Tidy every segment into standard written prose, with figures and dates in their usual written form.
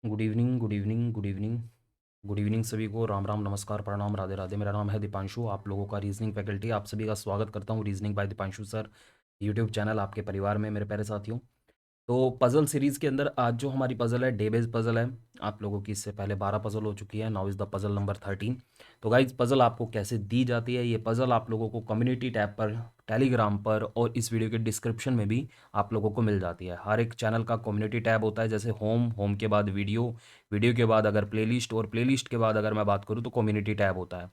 Good evening, good evening, good evening, good evening सभी को। राम राम, नमस्कार, प्रणाम, राधे राधे। मेरा नाम है दीपांशु, आप लोगों का रीजनिंग फैकल्टी। आप सभी का स्वागत करता हूँ reasoning bye Deepanshu sir YouTube channel आपके परिवार में, मेरे प्यारे साथियों। तो पज़ल सीरीज़ के अंदर आज जो हमारी पज़ल है, डे बेस्ड पज़ल है। आप लोगों की इससे पहले 12 पज़ल हो चुकी है। Now is the puzzle number 13। तो गाइज, पज़ल आपको कैसे दी जाती है, ये पज़ल आप लोगों को कम्युनिटी टैब पर, टेलीग्राम पर और इस वीडियो के डिस्क्रिप्शन में भी आप लोगों को मिल जाती है। हर एक चैनल का कम्युनिटी टैब होता है, जैसे होम, होम के बाद वीडियो, वीडियो के बाद अगर प्लेलिस्ट, और प्लेलिस्ट के बाद अगर मैं बात करूँ तो कम्युनिटी टैब होता है।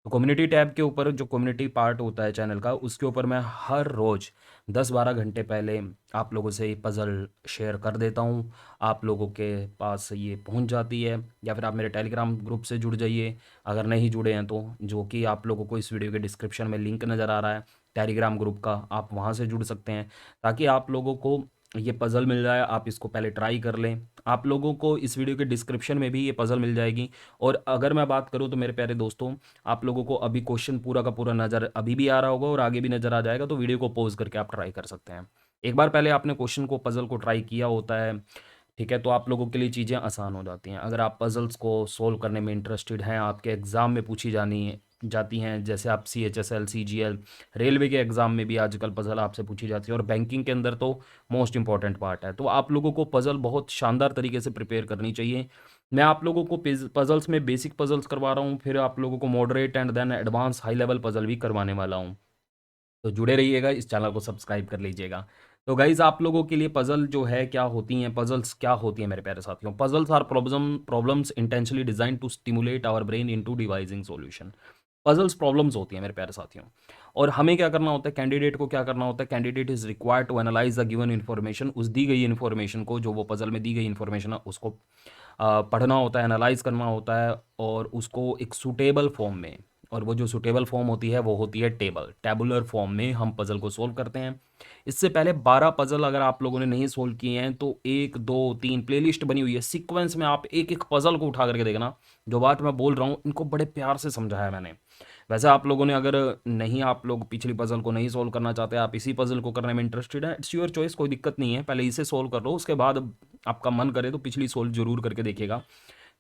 तो कम्युनिटी टैब के ऊपर जो कम्युनिटी पार्ट होता है चैनल का, उसके ऊपर मैं हर रोज़ 10-12 घंटे पहले आप लोगों से ये पज़ल शेयर कर देता हूँ। आप लोगों के पास ये पहुँच जाती है, या फिर आप मेरे टेलीग्राम ग्रुप से जुड़ जाइए अगर नहीं जुड़े हैं तो, जो कि आप लोगों को इस वीडियो के डिस्क्रिप्शन में लिंक नज़र आ रहा है टेलीग्राम ग्रुप का, आप वहाँ से जुड़ सकते हैं ताकि आप लोगों को ये पज़ल मिल जाए। आप इसको पहले ट्राई कर लें। आप लोगों को इस वीडियो के डिस्क्रिप्शन में भी ये पज़ल मिल जाएगी। और अगर मैं बात करूँ तो मेरे प्यारे दोस्तों, आप लोगों को अभी क्वेश्चन पूरा का पूरा नज़र अभी भी आ रहा होगा और आगे भी नज़र आ जाएगा, तो वीडियो को पॉज करके आप ट्राई कर सकते हैं। एक बार पहले आपने क्वेश्चन को, पज़ल को ट्राई किया होता है, ठीक है, तो आप लोगों के लिए चीज़ें आसान हो जाती हैं। अगर आप पज़ल्स को सॉल्व करने में इंटरेस्टेड हैं, आपके एग्ज़ाम में पूछी जानी जाती हैं, जैसे आप CHSL, CGL, रेलवे के एग्ज़ाम में भी आजकल पज़ल आपसे पूछी जाती है, और बैंकिंग के अंदर तो मोस्ट इंपॉर्टेंट पार्ट है। तो आप लोगों को पज़ल बहुत शानदार तरीके से प्रिपेयर करनी चाहिए। मैं आप लोगों को पज़ल्स में बेसिक पज़ल्स करवा रहा हूँ, फिर आप लोगों को moderate and then advance high level puzzle भी करवाने वाला हूँ। तो जुड़े रहिएगा, इस चैनल को सब्सक्राइब कर लीजिएगा। तो गाइज, आप लोगों के लिए पजल जो है क्या होती हैं, पजल्स क्या होती हैं मेरे प्यारे साथियों। Puzzles are problems intentionally design to stimulate our brain into devising solution. Puzzles problems होती हैं मेरे प्यारे साथियों। और हमें क्या करना होता है, कैंडिडेट को क्या करना होता है, candidate is required to analyse the given information. उस दी गई इन्फॉर्मेशन को, जो वो पजल में दी गई इन्फॉर्मेशन है, उसको पढ़ना होता है, एनालाइज करना होता है, और उसको एक सूटेबल फॉर्म में, और वो जो सूटेबल फॉर्म होती है वो होती है टेबुलर फॉर्म में हम पजल को सोल्व करते हैं। इससे पहले 12 पजल अगर आप लोगों ने नहीं सोल्व किए हैं तो 1 2 3 प्लेलिस्ट बनी हुई है, सीक्वेंस में आप एक एक पजल को उठा करके देखना। जो बात मैं बोल रहा हूँ, इनको बड़े प्यार से समझाया मैंने। वैसे आप लोगों ने, अगर नहीं, आप लोग पिछली पजल को नहीं सोल्व करना चाहते, आप इसी पजल को करने में इंटरेस्टेड है, इट्स योर चॉइस, कोई दिक्कत नहीं है। पहले इसे सोल्व कर लो, उसके बाद आपका मन करे तो पिछली सोल्व जरूर करके देखिएगा।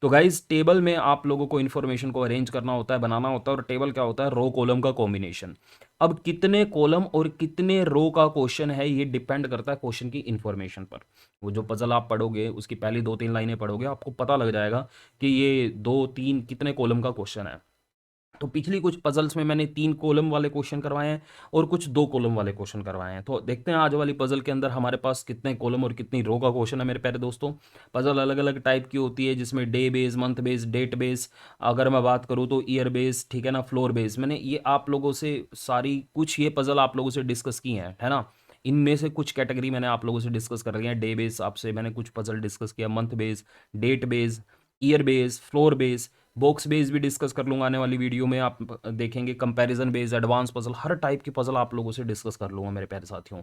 तो गाइज, टेबल में आप लोगों को इन्फॉर्मेशन को अरेंज करना होता है, बनाना होता है, और टेबल क्या होता है, रो कॉलम का कॉम्बिनेशन। अब कितने कॉलम और कितने रो का क्वेश्चन है, ये डिपेंड करता है क्वेश्चन की इन्फॉर्मेशन पर। वो जो पजल आप पढ़ोगे, उसकी पहली 2-3 लाइनें पढ़ोगे, आपको पता लग जाएगा कि ये 2-3 कितने कॉलम का क्वेश्चन है। तो पिछली कुछ पजल्स में मैंने 3 कॉलम वाले क्वेश्चन करवाए हैं और कुछ 2 कॉलम वाले क्वेश्चन करवाए हैं। तो देखते हैं आज वाली पजल के अंदर हमारे पास कितने कॉलम और कितनी रो का क्वेश्चन है मेरे प्यारे दोस्तों। पजल अलग अलग टाइप की होती है, जिसमें day base, month base, date base, अगर मैं बात करूँ तो ईयर बेस, ठीक है ना, फ्लोर बेस। मैंने ये आप लोगों से सारी कुछ ये पजल आप लोगों से डिस्कस की हैं, है ना। इनमें से कुछ कैटेगरी मैंने आप लोगों से डिस्कस कर रही है। डे बेस आपसे मैंने कुछ पजल डिस्कस किया, month base, date base, year base, floor base, box base भी डिस्कस कर लूंगा आने वाली वीडियो में। आप देखेंगे कंपैरिजन बेस, एडवांस पजल, हर टाइप की पजल आप लोगों से डिस्कस कर लूंगा मेरे प्यारे साथियों।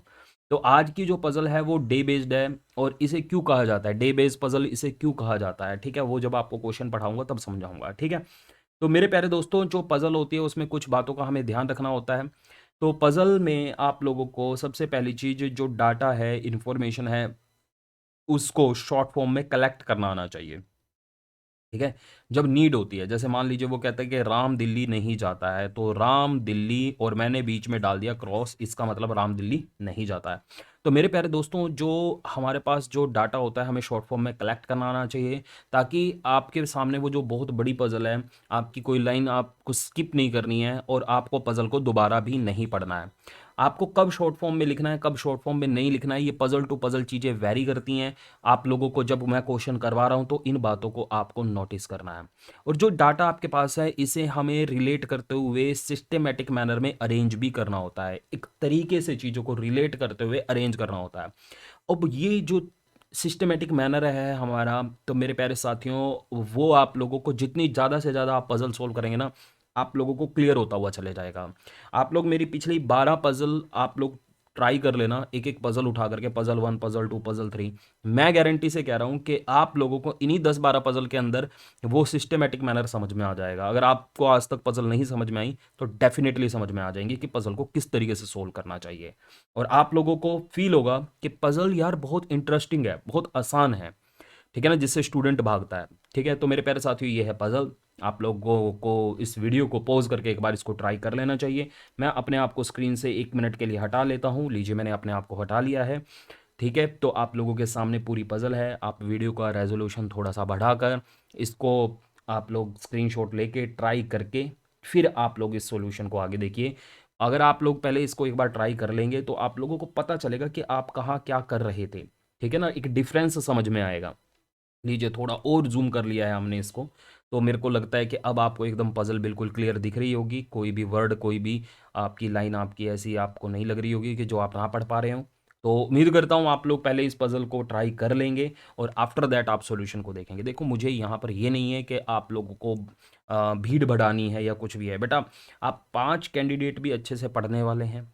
तो आज की जो पजल है वो डे बेस्ड है, और इसे क्यों कहा जाता है, डे बेस्ड पजल इसे क्यों कहा जाता है, ठीक है, वो जब आपको क्वेश्चन पढ़ाऊंगा तब समझाऊंगा, ठीक है। तो मेरे प्यारे दोस्तों, जो पजल होती है उसमें कुछ बातों का हमें ध्यान रखना होता है। तो पजल में आप लोगों को सबसे पहली चीज, जो डाटा है, इंफॉर्मेशन है, उसको शॉर्ट फॉर्म में कलेक्ट करना आना चाहिए, ठीक है। जब नीड होती है, जैसे मान लीजिए वो कहता है कि राम दिल्ली नहीं जाता है, तो राम दिल्ली और मैंने बीच में डाल दिया क्रॉस, इसका मतलब राम दिल्ली नहीं जाता है। तो मेरे प्यारे दोस्तों, जो हमारे पास जो डाटा होता है, हमें शॉर्ट फॉर्म में कलेक्ट करना आना चाहिए, ताकि आपके सामने वो जो बहुत बड़ी पजल है, आपकी कोई लाइन आपको स्किप नहीं करनी है, और आपको पजल को दोबारा भी नहीं पढ़ना है। आपको कब शॉर्ट फॉर्म में लिखना है, कब शॉर्ट फॉर्म में नहीं लिखना है, ये पजल टू पजल चीज़ें वैरी करती हैं। आप लोगों को जब मैं क्वेश्चन करवा रहा हूं तो इन बातों को आपको नोटिस करना है। और जो डाटा आपके पास है, इसे हमें रिलेट करते हुए सिस्टमेटिक मैनर में अरेंज भी करना होता है, एक तरीके से चीज़ों को रिलेट करते हुए अरेंज करना होता है। अब ये जो सिस्टमेटिक मैनर है हमारा, तो मेरे प्यारे साथियों, वो आप लोगों को जितनी ज़्यादा से ज़्यादा आप पजल सोल्व करेंगे ना, आप लोगों को क्लियर होता हुआ चले जाएगा। आप लोग मेरी पिछली 12 पजल आप लोग ट्राई कर लेना, एक एक पजल उठा करके, पजल 1, पजल 2, पजल 3। मैं गारंटी से कह रहा हूं कि आप लोगों को इन्हीं 10-12 पजल के अंदर वो सिस्टमेटिक मैनर समझ में आ जाएगा। अगर आपको आज तक पजल नहीं समझ में आई तो डेफिनेटली समझ में आ जाएंगी कि पजल को किस तरीके से सोल्व करना चाहिए। और आप लोगों को फील होगा कि पजल यार बहुत इंटरेस्टिंग है, बहुत आसान है। ठीक है ना, जिससे स्टूडेंट भागता है। ठीक है, तो मेरे प्यारे साथियों ये है पजल। आप लोगों को इस वीडियो को पॉज करके एक बार इसको ट्राई कर लेना चाहिए। मैं अपने आप को स्क्रीन से 1 मिनट के लिए हटा लेता हूँ। लीजिए, मैंने अपने आप को हटा लिया है। ठीक है, तो आप लोगों के सामने पूरी पजल है। आप वीडियो का रेजोल्यूशन थोड़ा सा बढ़ाकर इसको आप लोग स्क्रीनशॉट लेके ट्राई करके फिर आप लोग इस सॉल्यूशन को आगे देखिए। अगर आप लोग पहले इसको एक बार ट्राई कर लेंगे तो आप लोगों को पता चलेगा कि आप कहाँ क्या कर रहे थे। ठीक है ना, एक डिफरेंस समझ में आएगा। लीजिए, थोड़ा और जूम कर लिया है हमने इसको, तो मेरे को लगता है कि अब आपको एकदम पजल बिल्कुल क्लियर दिख रही होगी। कोई भी वर्ड, कोई भी आपकी लाइन आपकी ऐसी आपको नहीं लग रही होगी कि जो आप ना पढ़ पा रहे हो। तो उम्मीद करता हूँ आप लोग पहले इस पजल को ट्राई कर लेंगे और आफ्टर दैट आप सॉल्यूशन को देखेंगे। देखो, मुझे यहाँ पर ये नहीं है कि आप लोगों को भीड़ बढ़ानी है या कुछ भी है। बेटा, आप 5 कैंडिडेट भी अच्छे से पढ़ने वाले हैं।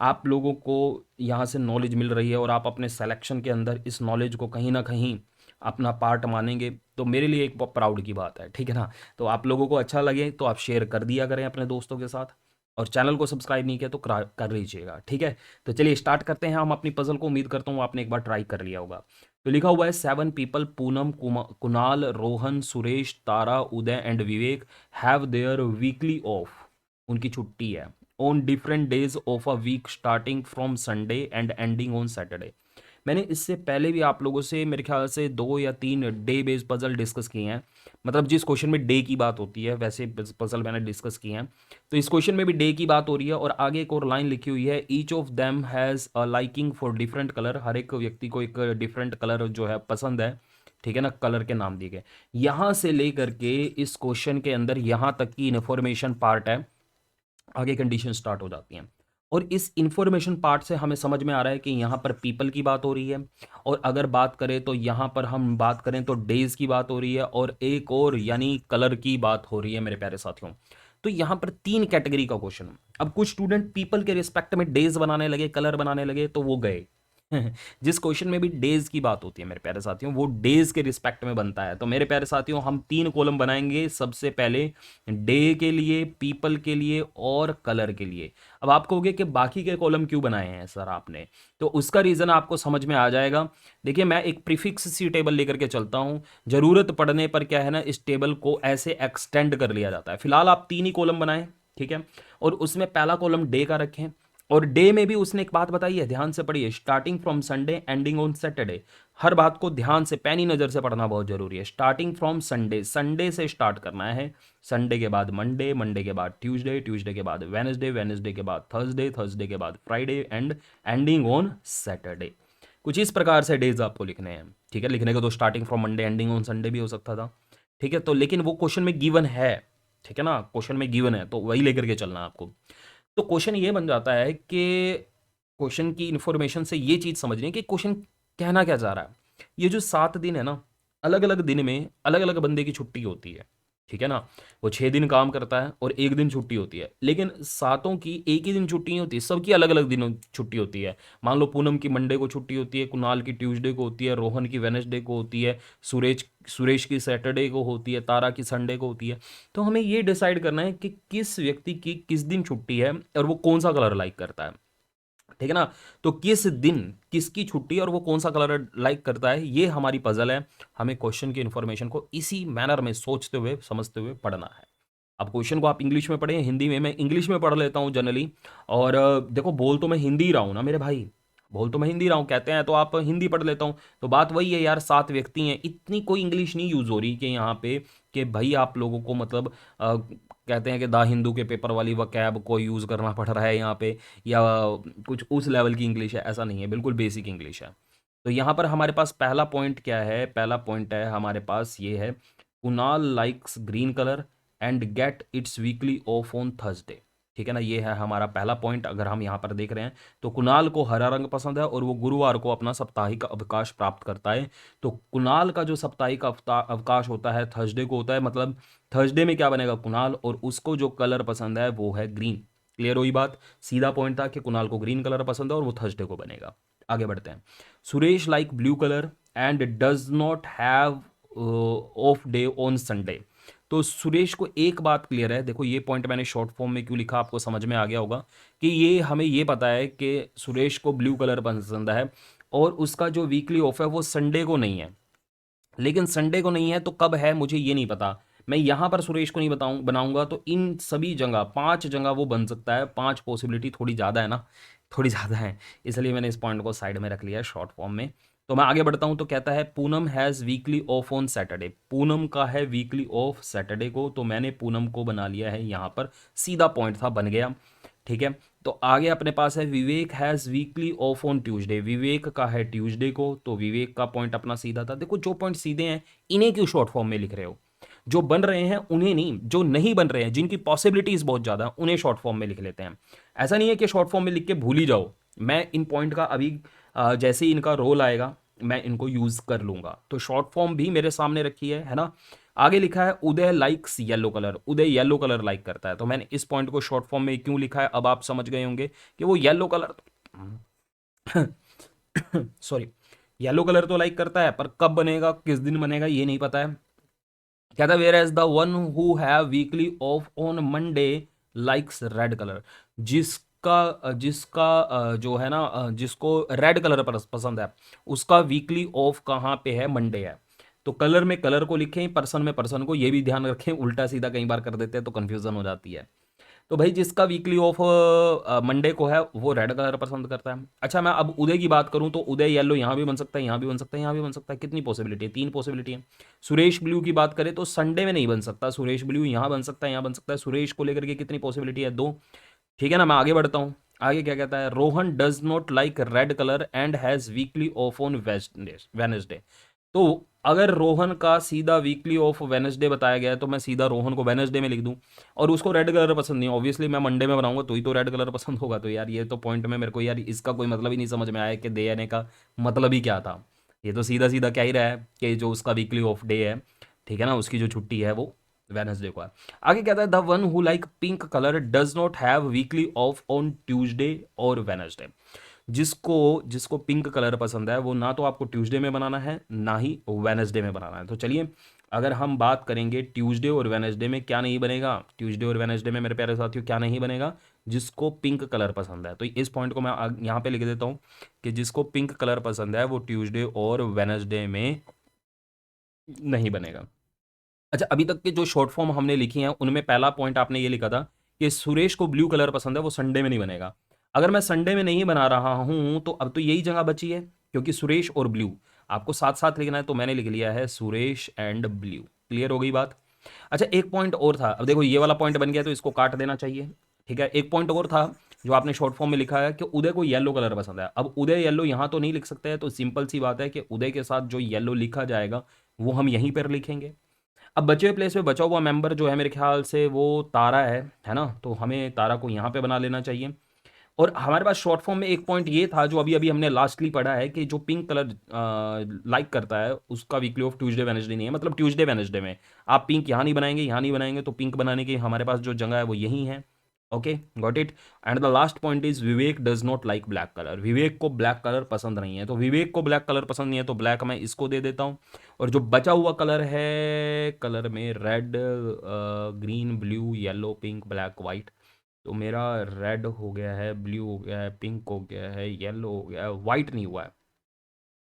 आप लोगों को यहाँ से नॉलेज मिल रही है और आप अपने सिलेक्शन के अंदर इस नॉलेज को कहीं ना कहीं अपना पार्ट मानेंगे, तो मेरे लिए एक बहुत प्राउड की बात है। ठीक है ना, तो आप लोगों को अच्छा लगे तो आप शेयर कर दिया करें अपने दोस्तों के साथ, और चैनल को सब्सक्राइब नहीं किया तो कर लीजिएगा। ठीक है, तो चलिए स्टार्ट करते हैं हम अपनी पजल को। उम्मीद करता हूँ आपने एक बार ट्राई कर लिया होगा। तो लिखा हुआ है 7 people, Poonam, Kunal, Rohan, Suresh, Tara, Uday and Vivek have their weekly off. उनकी छुट्टी है on different days of a week starting from Sunday and ending on Saturday. मैंने इससे पहले भी आप लोगों से मेरे ख्याल से 2 या 3 डे बेस्ड पजल डिस्कस किए हैं। मतलब जिस क्वेश्चन में डे की बात होती है वैसे पजल मैंने डिस्कस किए हैं। तो इस क्वेश्चन में भी डे की बात हो रही है और आगे एक और लाइन लिखी हुई है, each of them has a liking for different colour. हर एक व्यक्ति को एक डिफरेंट कलर जो है पसंद है। ठीक है ना, कलर के नाम दिए गए। यहाँ से लेकर के इस क्वेश्चन के अंदर यहाँ तक की इन्फॉर्मेशन पार्ट है, आगे कंडीशन स्टार्ट हो जाती हैं। और इस इंफॉर्मेशन पार्ट से हमें समझ में आ रहा है कि यहाँ पर पीपल की बात हो रही है, और अगर बात करें तो यहाँ पर हम बात करें तो डेज की बात हो रही है, और एक और यानी कलर की बात हो रही है मेरे प्यारे साथियों। तो यहाँ पर 3 कैटेगरी का क्वेश्चन। अब कुछ स्टूडेंट पीपल के रिस्पेक्ट में डेज बनाने लगे, कलर बनाने लगे, तो वो गए। जिस क्वेश्चन में भी डेज की बात होती है मेरे प्यारे साथियों, वो डेज के रिस्पेक्ट में बनता है। तो मेरे प्यारे साथियों, हम 3 कॉलम बनाएंगे। सबसे पहले डे के लिए, पीपल के लिए और कलर के लिए। अब आप कहोगे कि बाकी के कॉलम क्यों बनाए हैं सर आपने, तो उसका रीज़न आपको समझ में आ जाएगा। देखिए, मैं एक प्रीफिक्स सी टेबल लेकर के चलता हूं। जरूरत पड़ने पर क्या है ना, इस टेबल को ऐसे एक्सटेंड कर लिया जाता है। फिलहाल आप 3 ही कॉलम बनाएं, ठीक है, और उसमें पहला कॉलम डे का रखें। और डे में भी उसने एक बात बताई है, ध्यान से पढ़िए, starting from Sunday ending on Saturday. हर बात को ध्यान से पैनी नज़र से पढ़ना बहुत जरूरी है। स्टार्टिंग फ्रॉम संडे, संडे से स्टार्ट करना है। संडे के बाद मंडे, मंडे के बाद ट्यूसडे, ट्यूसडे के बाद वेनसडे, वेनसडे के बाद थर्सडे, थर्सडे के बाद Friday and ending on Saturday. कुछ इस प्रकार से डेज आपको लिखने हैं। ठीक है, लिखने को तो starting from Monday ending on Sunday भी हो सकता था। ठीक है, तो लेकिन वो क्वेश्चन में गिवन है। ठीक है ना, क्वेश्चन में गिवन है तो वही लेकर के चलना है आपको। तो क्वेश्चन ये बन जाता है कि क्वेश्चन की इंफॉर्मेशन से ये चीज़ समझनी है कि क्वेश्चन कहना क्या चाह रहा है। ये जो 7 दिन है ना, अलग अलग दिन में अलग अलग बंदे की छुट्टी होती है। ठीक है ना, वो 6 दिन काम करता है और एक दिन छुट्टी होती है, लेकिन सातों की एक ही दिन छुट्टी नहीं होती, सबकी अलग अलग दिनों छुट्टी होती है। मान लो पूनम की मंडे को छुट्टी होती है, कुणाल की ट्यूसडे को होती है, रोहन की वेनसडे को होती है, सुरेश सुरेश की सैटरडे को होती है, तारा की संडे को होती है। तो हमें ये डिसाइड करना है कि किस व्यक्ति की किस दिन छुट्टी है और वो कौन सा कलर लाइक करता है। ठीक है ना, तो किस दिन किसकी छुट्टी और वो कौन सा कलर लाइक करता है, ये हमारी पजल है। हमें क्वेश्चन की इंफॉर्मेशन को इसी मैनर में सोचते हुए समझते हुए पढ़ना है। अब क्वेश्चन को आप इंग्लिश में पढ़ें, हिंदी में, मैं इंग्लिश में पढ़ लेता हूँ जनरली। और देखो, बोल तो मैं हिंदी ही रहा हूँ ना मेरे भाई, बोल तो मैं हिंदी रहा हूँ, कहते हैं तो आप हिंदी पढ़ लेता हूँ। तो बात वही है यार, 7 व्यक्ति हैं, इतनी कोई इंग्लिश नहीं यूज़ हो रही कि यहाँ पे कि भाई आप लोगों को मतलब कहते हैं कि दा हिंदू के पेपर वाली वकैब को यूज़ करना पड़ रहा है यहाँ पे, या कुछ उस लेवल की इंग्लिश है, ऐसा नहीं है, बिल्कुल बेसिक इंग्लिश है। तो यहाँ पर हमारे पास पहला पॉइंट क्या है, पहला पॉइंट है हमारे पास ये है, Kunal likes green colour and get its weekly off on Thursday. ठीक है ना, ये है हमारा पहला पॉइंट। अगर हम यहाँ पर देख रहे हैं तो कुणाल को हरा रंग पसंद है और वो गुरुवार को अपना साप्ताहिक अवकाश प्राप्त करता है। तो कुणाल का जो साप्ताहिक अवकाश होता है थर्सडे को होता है, मतलब थर्सडे में क्या बनेगा, कुणाल, और उसको जो कलर पसंद है वो है ग्रीन। क्लियर हुई बात, सीधा पॉइंट था कि कुणाल को ग्रीन कलर पसंद है और वो थर्सडे को बनेगा। आगे बढ़ते हैं। Suresh like blue colour and does not have of day on Sunday. तो सुरेश को एक बात क्लियर है, देखो ये पॉइंट मैंने शॉर्ट फॉर्म में क्यों लिखा आपको समझ में आ गया होगा कि ये हमें ये पता है कि सुरेश को ब्लू कलर पसंद है और उसका जो वीकली ऑफ है वो संडे को नहीं है। लेकिन संडे को नहीं है, तो कब है मुझे ये नहीं पता। मैं यहाँ पर सुरेश को नहीं बनाऊंगा, तो इन सभी जगह 5 जगह वो बन सकता है। 5 पॉसिबिलिटी थोड़ी ज़्यादा है ना, थोड़ी ज़्यादा है, इसलिए मैंने इस पॉइंट को साइड में रख लिया है शॉर्ट फॉर्म में। तो मैं आगे बढ़ता हूँ, तो कहता है Poonam has weekly off on Saturday. Poonam का है वीकली ऑफ सैटरडे को, तो मैंने पूनम को बना लिया है यहाँ पर, सीधा पॉइंट था, बन गया। ठीक है, तो आगे अपने पास है Vivek has weekly off on Tuesday. Vivek का है ट्यूसडे को, तो विवेक का पॉइंट अपना सीधा था। देखो जो पॉइंट सीधे हैं इन्हें क्यों शॉर्ट फॉर्म में लिख रहे हो, जो बन रहे हैं उन्हें नहीं, जो नहीं बन रहे हैं, जिनकी पॉसिबिलिटीज बहुत ज़्यादा हैं, उन्हें शॉर्ट फॉर्म में लिख लेते हैं। ऐसा नहीं है कि शॉर्ट फॉर्म में लिख के भूल ही जाओ, मैं इन पॉइंट का अभी जैसे ही इनका रोल आएगा मैं इनको यूज़ कर लूँगा। तो शॉर्ट फॉर्म भी मेरे सामने रखी है ना। आगे लिखा है उदय लाइक्स येलो कलर। उदय येलो कलर लाइक करता है, तो मैंने इस पॉइंट को शॉर्ट फॉर्म में क्यों लिखा है अब आप समझ गए होंगे कि वो yellow colour sorry, yellow colour तो लाइक करता है, पर कब बनेगा किस दिन बनेगा ये नहीं पता है। कहता है whereas the one who have weekly off on Monday likes red colour. जिसका जिसका जो है ना जिसको रेड कलर पसंद है, उसका वीकली ऑफ कहाँ पे है, मंडे है। तो कलर में कलर को लिखें, पर्सन में पर्सन को, ये भी ध्यान रखें, उल्टा सीधा कई बार कर देते हैं तो कन्फ्यूजन हो जाती है। तो भाई जिसका वीकली ऑफ मंडे को है वो रेड कलर पसंद करता है। अच्छा मैं अब उदय की बात करूं, तो उदय येलो यहाँ भी बन सकता है, यहाँ भी बन सकता है, यहाँ भी बन सकता है। कितनी पॉसिबिलिटी है, 3 पॉसिबिलिटी है। सुरेश ब्लू की बात करें तो संडे में नहीं बन सकता, सुरेश ब्लू यहाँ बन सकता है, यहाँ बन सकता है। सुरेश को लेकर के कितनी पॉसिबिलिटी है, 2। ठीक है ना, मैं आगे बढ़ता हूँ। आगे क्या कहता है, Rohan does not like red colour and has weekly off on Wednesday. तो अगर रोहन का सीधा वीकली ऑफ वेनसडे बताया गया है, तो मैं सीधा रोहन को वेनसडे में लिख दूं। और उसको रेड कलर पसंद नहीं, ऑब्वियसली मैं मंडे में बनाऊंगा तो ही तो रेड कलर पसंद होगा। तो यार ये तो पॉइंट में मेरे को यार इसका कोई मतलब ही नहीं समझ में आया कि दे आने का मतलब ही क्या था। ये तो सीधा सीधा क्या ही रहा है कि जो उसका वीकली ऑफ डे है, ठीक है ना, उसकी जो छुट्टी है वो वेनसडे को है। आगे कहता है the one who like pink colour does not have weekly off on Tuesday और वेनसडे। जिसको जिसको पिंक कलर पसंद है वो ना तो आपको ट्यूसडे में बनाना है ना ही वेनसडे में बनाना है। तो चलिए अगर हम बात करेंगे ट्यूसडे और वेनसडे में क्या नहीं बनेगा, ट्यूसडे और वेनसडे में मेरे प्यारे साथियों क्या नहीं बनेगा, जिसको पिंक कलर पसंद है। तो इस पॉइंट को मैं यहाँ पे लिख देता हूँ कि जिसको पिंक कलर पसंद है वो ट्यूसडे और वेनसडे में नहीं बनेगा। अच्छा अभी तक के जो शॉर्ट फॉर्म हमने लिखी हैं उनमें पहला पॉइंट आपने ये लिखा था कि सुरेश को ब्लू कलर पसंद है, वो संडे में नहीं बनेगा। अगर मैं संडे में नहीं बना रहा हूं तो अब तो यही जगह बची है, क्योंकि सुरेश और ब्लू आपको साथ साथ लिखना है, तो मैंने लिख लिया है सुरेश एंड ब्लू। क्लियर हो गई बात। अच्छा एक पॉइंट और था, अब देखो ये वाला पॉइंट बन गया तो इसको काट देना चाहिए। ठीक है, एक पॉइंट और था जो आपने शॉर्ट फॉर्म में लिखा है कि उदय को येलो कलर पसंद है। अब उदय येलो यहाँ तो नहीं लिख सकते हैं, तो सिंपल सी बात है कि उदय के साथ जो येलो लिखा जाएगा वो हम यहीं पर लिखेंगे। अब बचे हुए प्लेस पे बचा हुआ मेंबर जो है मेरे ख्याल से वो तारा है ना, तो हमें तारा को यहाँ पे बना लेना चाहिए। और हमारे पास शॉर्ट फॉर्म में एक पॉइंट ये था जो अभी अभी हमने लास्टली पढ़ा है कि जो पिंक कलर लाइक करता है उसका वीकली ऑफ ट्यूसडे वेनसडे नहीं है, मतलब ट्यूसडे वेनसडे में आप पिंक यहाँ नहीं बनाएंगे, यहाँ नहीं बनाएंगे, तो पिंक बनाने की हमारे पास जो जगह है वो यही है। Okay got it. And the last point is Vivek does not like black colour. Vivek को ब्लैक कलर पसंद नहीं है, तो विवेक को ब्लैक कलर पसंद नहीं है तो ब्लैक मैं इसको दे देता हूँ। और जो बचा हुआ कलर है, कलर में red, green, blue, yellow, pink, black, white, तो मेरा रेड हो गया है, ब्लू हो गया है, पिंक हो गया है, येलो हो गया है, वाइट नहीं हुआ है।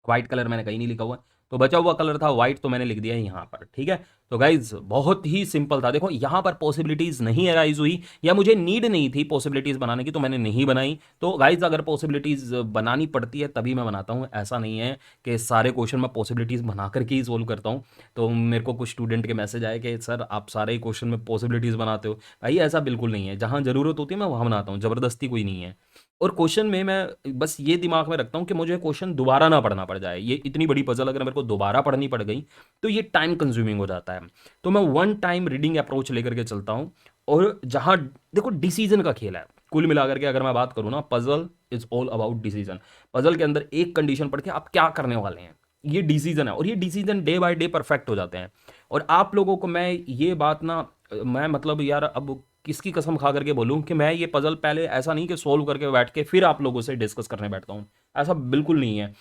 व्हाइट कलर मैंने कहीं नहीं लिखा हुआ है, तो बचा हुआ कलर था व्हाइट, तो मैंने लिख दिया है यहाँ पर। ठीक है, तो गाइज बहुत ही सिंपल था। देखो यहाँ पर पॉसिबिलिटीज नहीं अराइज हुई या मुझे नीड नहीं थी पॉसिबिलिटीज बनाने की, तो मैंने नहीं बनाई। तो गाइज अगर पॉसिबिलिटीज बनानी पड़ती है तभी मैं बनाता हूँ, ऐसा नहीं है कि सारे क्वेश्चन मैं पॉसिबिलिटीज बना करके ही सोल्व करता हूँ। तो मेरे को कुछ स्टूडेंट के मैसेज आए कि सर आप सारे ही क्वेश्चन में पॉसिबिलिटीज बनाते हो। भाई ऐसा बिल्कुल नहीं है, जहाँ ज़रूरत होती है मैं वहाँ बनाता हूँ, ज़बरदस्ती कोई नहीं है। और क्वेश्चन में मैं बस ये दिमाग में रखता हूँ कि मुझे क्वेश्चन दोबारा ना पढ़ना पड़ जाए। ये इतनी बड़ी पजल अगर मेरे को दोबारा पढ़नी पड़ गई तो ये टाइम कंज्यूमिंग हो जाता है। तो मैं वन टाइम रीडिंग अप्रोच लेकर के चलता हूँ। और जहाँ देखो डिसीजन का खेल है, कुल मिलाकर के अगर मैं बात करूँ ना, puzzle is all about decision. Puzzle के अंदर एक कंडीशन पढ़ के आप क्या करने वाले हैं, ये डिसीजन है, और ये decision day by day perfect हो जाते हैं। और आप लोगों को मैं ये बात ना, मैं मतलब यार अब किसकी कसम खा करके बोलूं कि मैं ये पजल पहले ऐसा नहीं कि सोल्व करके बैठ के फिर आप लोगों से डिस्कस करने बैठता हूं, ऐसा बिल्कुल नहीं है।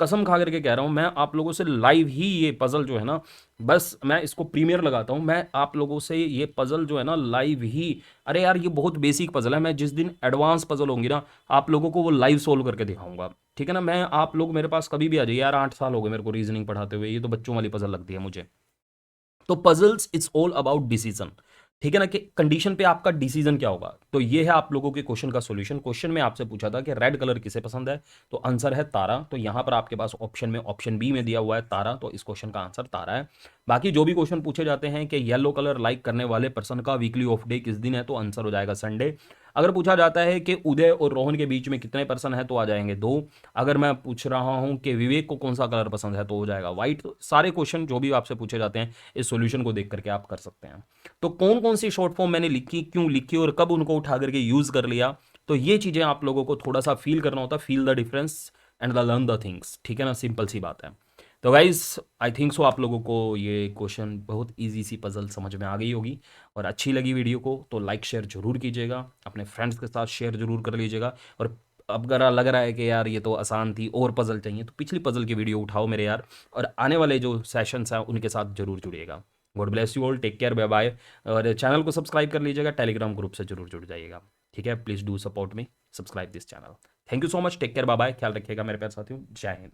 कसम खा करके कह रहा हूँ, मैं आप लोगों से लाइव ही ये पजल जो है ना, बस मैं इसको प्रीमियर लगाता हूँ, मैं आप लोगों से ये पजल जो है ना लाइव ही, अरे यार ये बहुत बेसिक पजल है, मैं जिस दिन एडवांस पजल होंगी ना आप लोगों को वो लाइव सोल्व करके दिखाऊंगा। ठीक है ना, मैं आप लोग मेरे पास कभी भी आ जाइए यार, 8 साल हो गए मेरे को रीजनिंग पढ़ाते हुए, ये तो बच्चों वाली पजल लगती है मुझे। तो puzzles it's all about decision. ठीक है ना, कि कंडीशन पे आपका डिसीजन क्या होगा। तो ये है आप लोगों के क्वेश्चन का सॉल्यूशन। क्वेश्चन में आपसे पूछा था कि रेड कलर किसे पसंद है, तो आंसर है तारा। तो यहां पर आपके पास ऑप्शन में ऑप्शन बी में दिया हुआ है तारा, तो इस क्वेश्चन का आंसर तारा है। बाकी जो भी क्वेश्चन पूछे जाते हैं कि येलो कलर लाइक करने वाले पर्सन का वीकली ऑफ डे किस दिन है, तो आंसर हो जाएगा संडे। अगर पूछा जाता है कि उदय और रोहन के बीच में कितने पर्सन है, तो आ जाएंगे 2। अगर मैं पूछ रहा हूं कि विवेक को कौन सा कलर पसंद है, तो हो जाएगा व्हाइट। तो सारे क्वेश्चन जो भी आपसे पूछे जाते हैं इस सॉल्यूशन को देख करके आप कर सकते हैं। तो कौन कौन सी शॉर्ट फॉर्म मैंने लिखी, क्यों लिखी और कब उनको उठा करके यूज कर लिया, तो ये चीजें आप लोगों को थोड़ा सा फील करना होता है। Feel the difference and the learn the things. ठीक है ना, सिंपल सी बात है। तो गाइज आई थिंक सो आप लोगों को ये क्वेश्चन बहुत इजी सी पजल समझ में आ गई होगी, और अच्छी लगी वीडियो को तो लाइक शेयर जरूर कीजिएगा, अपने फ्रेंड्स के साथ शेयर जरूर कर लीजिएगा। और अब अगर लग रहा है कि यार ये तो आसान थी और पजल चाहिए, तो पिछली पजल की वीडियो उठाओ मेरे यार, और आने वाले जो सेशंस हैं उनके साथ जरूर जुड़िएगा। God bless you all, take care, bye bye. और चैनल को सब्सक्राइब कर लीजिएगा, टेलीग्राम ग्रुप से जरूर जुड़ जाइएगा। ठीक है, please do support me, subscribe this channel. Thank you so much, take care, bye bye, ख्याल रखिएगा मेरे प्यारे साथियों, जय हिंद।